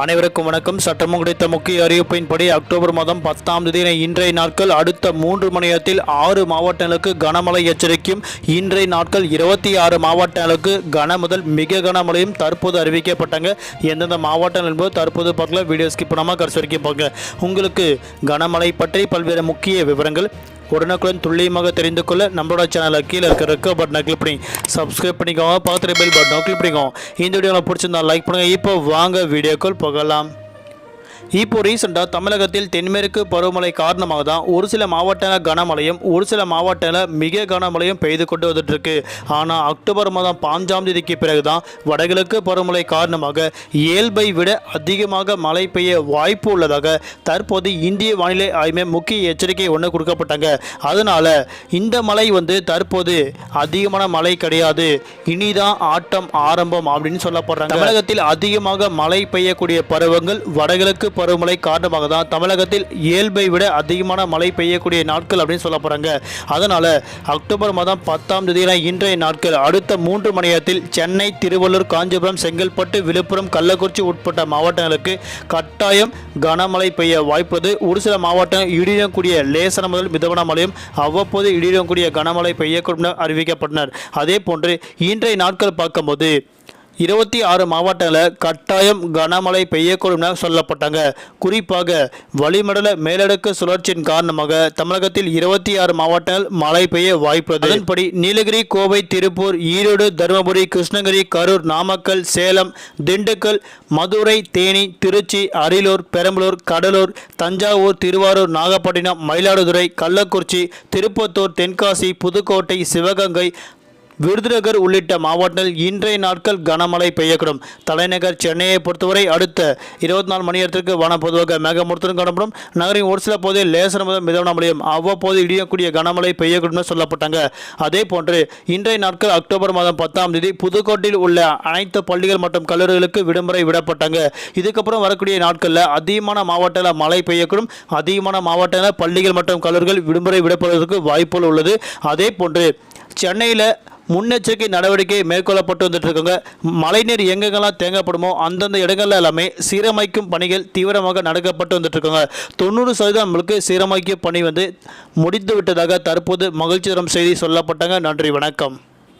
அனைவருக்கும் வணக்கம். சட்டமும் கிடைத்த முக்கிய அறிவிப்பின்படி அக்டோபர் மாதம் 10ஆம் தேதி இன்றைய நாட்கள் அடுத்த 3 மணி நேரத்தில் 6 மாவட்டங்களுக்கு கனமழை எச்சரிக்கையும், இன்றைய நாட்கள் 26 மாவட்டங்களுக்கு கன முதல் மிக கனமழையும் தற்போது அறிவிக்கப்பட்டாங்க. எந்தெந்த மாவட்டங்கள் என்பது தற்போது பார்க்கலாம். வீடியோ ஸ்கிப் பண்ணாமல் கடைசி வரைக்கும் பாருங்க. உங்களுக்கு கனமழை பற்றி பல்வேறு முக்கிய விவரங்கள் உடனுக்குடன் துல்லியமாக தெரிந்து கொள்ள நம்மளோட சேனலை கீழே இருக்கிற ரெக்க பட்டனை கிளிக் பண்ணி சப்ஸ்கிரைப் பண்ணிக்கோங்க. பார்த்துட்டு பெல் பட்டனை கிளிக் பண்ணிக்கோங்க. இந்த வீடியோவில் பிடிச்சிருந்தா லைக் பண்ணுங்கள். இப்போ வாங்க வீடியோக்குள் போகலாம். இப்போ ரீசெண்டாக தமிழகத்தில் தென்மேற்கு பருவமழை காரணமாக தான் ஒரு சில மாவட்டங்களில் கனமழையும் ஒரு சில மாவட்டங்களில் மிக கனமழையும் பெய்து கொண்டு வந்துட்டுருக்கு. ஆனால் அக்டோபர் மாதம் 5ஆம் தேதிக்கு பிறகு தான் வடகிழக்கு பருவமழை காரணமாக இயல்பை விட அதிகமாக மழை பெய்ய வாய்ப்பு உள்ளதாக தற்போது இந்திய வானிலை ஆய்வு முக்கிய எச்சரிக்கை ஒன்று கொடுக்கப்பட்டாங்க. அதனால் இந்த மழை தற்போது அதிகமான மழை கிடையாது, இனிதான் ஆட்டம் ஆரம்பம் அப்படின்னு சொல்லப்படுறாங்க. தமிழகத்தில் அதிகமாக மழை பெய்யக்கூடிய பருவங்கள் வடகிழக்கு பருவமழை காரணமாக தான் தமிழகத்தில் இயல்பை விட அதிகமான மழை பெய்யக்கூடிய நாட்கள் அப்படின்னு சொல்ல போறாங்க. அதனால அக்டோபர் மாதம் 10ஆம் தேதி இன்றைய நாட்கள் அடுத்த 3 மணி நேரத்தில் சென்னை, திருவள்ளூர், காஞ்சிபுரம், செங்கல்பட்டு, விழுப்புரம், கள்ளக்குறிச்சி உட்பட்ட மாவட்டங்களுக்கு கட்டாயம் கனமழை பெய்ய வாய்ப்புள்ளது. ஒரு சில மாவட்டங்கள் இடியக்கூடிய லேசான முதல் மிதமான மழையும் அவ்வப்போது இடியக்கூடிய கனமழை பெய்யக்கூடும் என அறிவிக்கப்பட்டனர். அதே போன்று இன்றைய நாட்கள் பார்க்கும்போது 26 மாவட்டங்களில் கட்டாயம் கனமழை பெய்யக்கூடும் என சொல்லப்பட்டாங்க. குறிப்பாக வளிமண்டல மேலடுக்கு சுழற்சியின் காரணமாக தமிழகத்தில் 26 மாவட்டங்கள் மழை பெய்ய வாய்ப்புள்ளது. அதன்படி நீலகிரி, கோவை, திருப்பூர், ஈரோடு, தருமபுரி, கிருஷ்ணகிரி, கரூர், நாமக்கல், சேலம், திண்டுக்கல், மதுரை, தேனி, திருச்சி, அரியலூர், பெரம்பலூர், கடலூர், தஞ்சாவூர், திருவாரூர், நாகப்பட்டினம், மயிலாடுதுறை, கள்ளக்குறிச்சி, திருப்பத்தூர், தென்காசி, புதுக்கோட்டை, சிவகங்கை, விருதுநகர் உள்ளிட்ட மாவட்டங்களில் இன்றைய நாட்கள் கனமழை பெய்யக்கூடும். தலைநகர் சென்னையை பொறுத்தவரை அடுத்த 24 மணி நேரத்திற்கு வானம் பொதுவாக மேகமூட்டத்துடன் காணப்படும். நகரின் ஒரு சில பகுதியில் லேசான முதல் மிதமான மழையும் அவ்வப்போது இடியக்கூடிய கனமழை பெய்யக்கூடும் சொல்லப்பட்டாங்க. அதே போன்று இன்றைய நாட்கள் அக்டோபர் மாதம் 10ஆம் தேதி புதுக்கோட்டையில் உள்ள அனைத்து பள்ளிகள் மற்றும் கல்லூரிகளுக்கு விடுமுறை விடப்பட்டாங்க. இதுக்கப்புறம் வரக்கூடிய நாட்களில் அதிகமான மாவட்டங்களில் மழை பெய்யக்கூடும். அதிகமான மாவட்டங்களில் பள்ளிகள் மற்றும் கல்லூரிகள் விடுமுறை விடப்படுவதற்கு வாய்ப்புகள் உள்ளது. அதே போன்று சென்னையில் முன்னெச்சரிக்கை நடவடிக்கை மேற்கொள்ளப்பட்டு வந்துட்டு இருக்காங்க. மழைநீர் எங்கெங்கெல்லாம் தேங்கப்படுமோ அந்தந்த இடங்கள்ல எல்லாமே சீரமைக்கும் பணிகள் தீவிரமாக நடக்கப்பட்டு வந்துட்டு இருக்காங்க. 90% நம்மளுக்கு சீரமைக்கும் பணி முடித்து விட்டதாக தற்போது மகிழ்ச்சி தரும் செய்தி சொல்லப்பட்டாங்க. நன்றி, வணக்கம்.